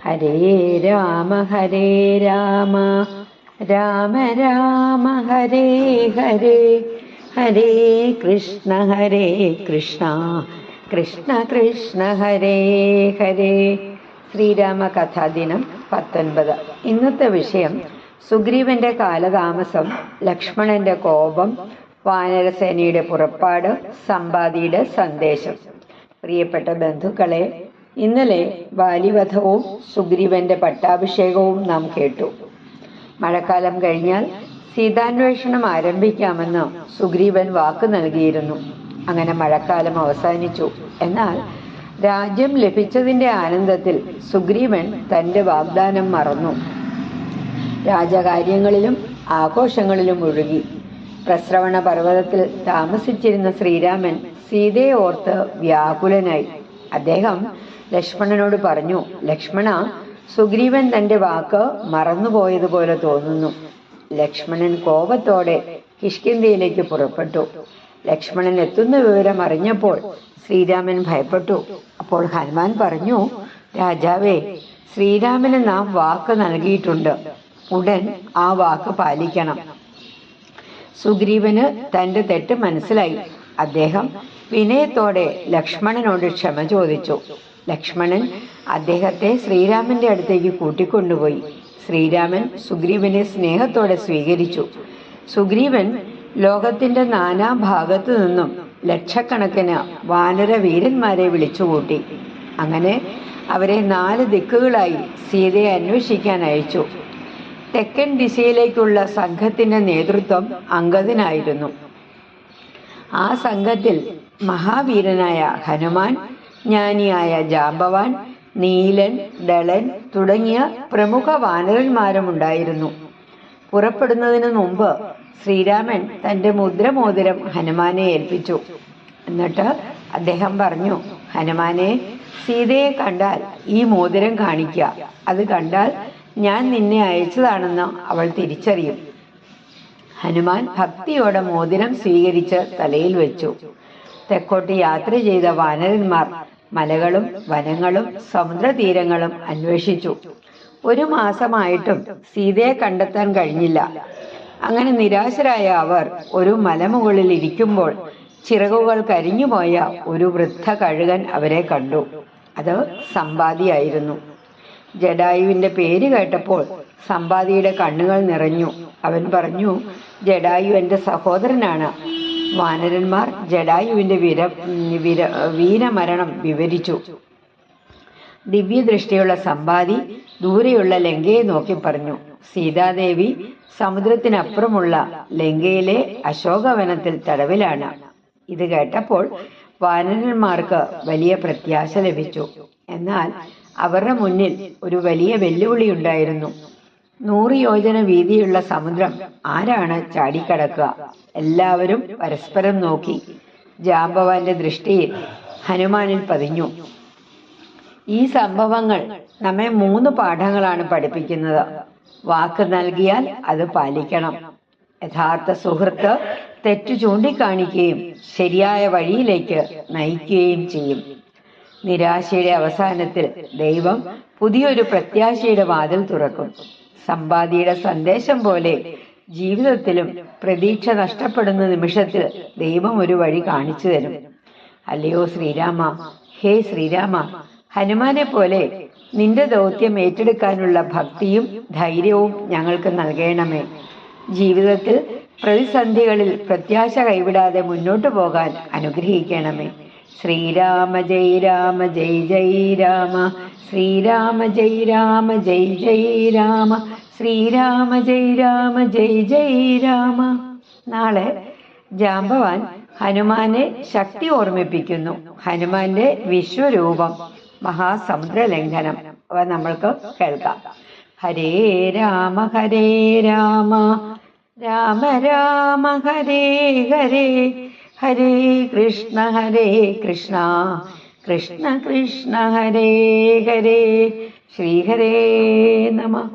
ഹരേ രാമ രാമ രാമ ഹരേ ഹരേ, ഹരേ കൃഷ്ണ കൃഷ്ണ കൃഷ്ണ ഹരേ ഹരേ. ശ്രീരാമ കഥാദിനം 19. ഇന്നത്തെ വിഷയം സുഗ്രീവന്റെ കാലതാമസം, ലക്ഷ്മണന്റെ കോപം, വാനരസേനയുടെ പുറപ്പാട്, സമ്പാദിയുടെ സന്ദേശം. പ്രിയപ്പെട്ട ബന്ധുക്കളെ, ഇന്നലെ ബാലിവധവും സുഗ്രീവന്റെ പട്ടാഭിഷേകവും നാം കേട്ടു. മഴക്കാലം കഴിഞ്ഞാൽ സീതാന്വേഷണം ആരംഭിക്കാമെന്ന് സുഗ്രീവൻ വാക്ക് നൽകിയിരുന്നു. അങ്ങനെ മഴക്കാലം അവസാനിച്ചു. എന്നാൽ രാജ്യം ലഭിച്ചതിന്റെ ആനന്ദത്തിൽ സുഗ്രീവൻ തന്റെ വാഗ്ദാനം മറന്നു. രാജകാര്യങ്ങളിലും ആഘോഷങ്ങളിലും ഒഴുകി. പ്രസ്രവണ പർവ്വതത്തിൽ താമസിച്ചിരുന്ന ശ്രീരാമൻ സീതയെ ഓർത്ത് വ്യാകുലനായി. അദ്ദേഹം ലക്ഷ്മണനോട് പറഞ്ഞു, ലക്ഷ്മണ, സുഗ്രീവൻ തന്റെ വാക്ക് മറന്നുപോയതുപോലെ തോന്നുന്നു. ലക്ഷ്മണൻ കോപത്തോടെ കിഷ്കിന്ധയിലേക്ക് പുറപ്പെട്ടു. ലക്ഷ്മണൻ എത്തുന്ന വിവരം അറിഞ്ഞപ്പോൾ ശ്രീരാമൻ ഭയപ്പെട്ടു. അപ്പോൾ ഹനുമാൻ പറഞ്ഞു, രാജാവേ, ശ്രീരാമന് നാം വാക്ക് നൽകിയിട്ടുണ്ട്. ഉടൻ ആ വാക്ക് പാലിക്കണം. സുഗ്രീവന് തന്റെ തെറ്റ് മനസ്സിലായി. അദ്ദേഹം വിനയത്തോടെ ലക്ഷ്മണനോട് ക്ഷമ ചോദിച്ചു. ലക്ഷ്മണൻ അദ്ദേഹത്തെ ശ്രീരാമന്റെ അടുത്തേക്ക് കൂട്ടിക്കൊണ്ടുപോയി. ശ്രീരാമൻ സുഗ്രീവനെ സ്നേഹത്തോടെ സ്വീകരിച്ചു. സുഗ്രീവൻ ലോകത്തിന്റെ നാനാഭാഗത്തു നിന്നും ലക്ഷക്കണക്കിന് വാനര വീരന്മാരെ വിളിച്ചുകൂട്ടി. അങ്ങനെ അവരെ 4 ദിക്കുകളായി സീതയെ അന്വേഷിക്കാൻ അയച്ചു. തെക്കൻ ദിശയിലേക്കുള്ള സംഘത്തിന്റെ നേതൃത്വം അംഗദനായിരുന്നു. ആ സംഘത്തിൽ മഹാവീരനായ ഹനുമാൻ, ജ്ഞാനിയായ ജാംബവാൻ, നീലൻ, ദളൻ തുടങ്ങിയ പ്രമുഖ വാനരന്മാരും ഉണ്ടായിരുന്നു. പുറപ്പെടുന്നതിനു മുമ്പ് ശ്രീരാമൻ തന്റെ മുദ്രമോതിരം ഹനുമാനെ ഏൽപ്പിച്ചു. എന്നിട്ട് അദ്ദേഹം പറഞ്ഞു, ഹനുമാനെ, സീതയെ കണ്ടാൽ ഈ മോതിരം കാണിക്കുക. അത് കണ്ടാൽ ഞാൻ നിന്നെ അയച്ചതാണെന്ന് അവൾ തിരിച്ചറിയും. ഹനുമാൻ ഭക്തിയോടെ മോതിരം സ്വീകരിച്ച് തലയിൽ വെച്ചു. തെക്കോട്ട് യാത്ര ചെയ്ത വാനരന്മാർ മലകളും വനങ്ങളും സമുദ്രതീരങ്ങളും അന്വേഷിച്ചു. 1 മാസമായിട്ടും സീതയെ കണ്ടെത്താൻ കഴിഞ്ഞില്ല. അങ്ങനെ നിരാശരായ അവർ ഒരു മലമുകളിൽ ഇരിക്കുമ്പോൾ ചിറകുകൾ കരിഞ്ഞുപോയ ഒരു വൃദ്ധ കഴുകൻ അവരെ കണ്ടു. അത് സമ്പാദിയായിരുന്നു. ജഡായുവിന്റെ പേര് കേട്ടപ്പോൾ സമ്പാദിയുടെ കണ്ണുകൾ നിറഞ്ഞു. അവൻ പറഞ്ഞു, ജഡായു എന്റെ സഹോദരനാണ്. വാനരന്മാർ ജഡായുവിന്റെ വീരമരണം വിവരിച്ചു. ദിവ്യദൃഷ്ടിയുള്ള സമ്പാദി ദൂരെയുള്ള ലങ്കയെ നോക്കി പറഞ്ഞു, സീതാദേവി സമുദ്രത്തിനപ്പുറമുള്ള ലങ്കയിലെ അശോകവനത്തിൽ തടവിലാണ്. ഇത് കേട്ടപ്പോൾ വാനരന്മാർക്ക് വലിയ പ്രത്യാശ ലഭിച്ചു. എന്നാൽ അവരുടെ മുന്നിൽ ഒരു വലിയ വെല്ലുവിളി ഉണ്ടായിരുന്നു. 100 യോജന വീതിയുള്ള സമുദ്രം ആരാണ് ചാടിക്കടക്കുക? എല്ലാവരും പരസ്പരം നോക്കി. ജാംബവാന്റെ ദൃഷ്ടിയിൽ ഹനുമാനിൽ പതിഞ്ഞു. ഈ സംഭവങ്ങൾ നമ്മെ 3 പാഠങ്ങളാണ് പഠിപ്പിക്കുന്നത്. വാക്ക് നൽകിയാൽ അത് പാലിക്കണം. യഥാർത്ഥ സുഹൃത്ത് തെറ്റു ചൂണ്ടിക്കാണിക്കുകയും ശരിയായ വഴിയിലേക്ക് നയിക്കുകയും ചെയ്യും. നിരാശയുടെ അവസാനത്തിൽ ദൈവം പുതിയൊരു പ്രത്യാശയുടെ വാതിൽ തുറക്കും. സമ്പാദിയുടെ സന്ദേശം പോലെ ജീവിതത്തിലും പ്രതീക്ഷ നഷ്ടപ്പെടുന്ന നിമിഷത്തിൽ ദൈവം ഒരു വഴി കാണിച്ചു തരും. അല്ലയോ ശ്രീരാമ, ഹേ ശ്രീരാമ, ഹനുമാനെ പോലെ നിന്റെ ദൗത്യം ഏറ്റെടുക്കാനുള്ള ഭക്തിയും ധൈര്യവും ഞങ്ങൾക്ക് നൽകണമേ. ജീവിതത്തിൽ പ്രതിസന്ധികളിൽ പ്രത്യാശ കൈവിടാതെ മുന്നോട്ടു പോകാൻ അനുഗ്രഹിക്കണമേ. ശ്രീരാമ ജയ് രാമ ജയ് ജയ് രാമ, ശ്രീരാമ ജയ് രാമ ജയ് ജയ് രാമ, ശ്രീരാമ ജയ് രാമ ജയ് ജയ് രാമ. നാളെ ജാംബവാൻ ഹനുമാനെ ശക്തി ഓർമ്മിപ്പിക്കുന്നു. ഹനുമാന്റെ വിശ്വരൂപം, മഹാസമുദ്ര ലംഘനം, അവ നമ്മൾക്ക് കേൾക്കാം. ഹരേ രാമ രാമ രാമ ഹരേ ഹരേ, ഹരേ കൃഷ്ണ കൃഷ്ണ കൃഷ്ണ ഹരേ ഹരേ. ശ്രീഹരേ നമഃ.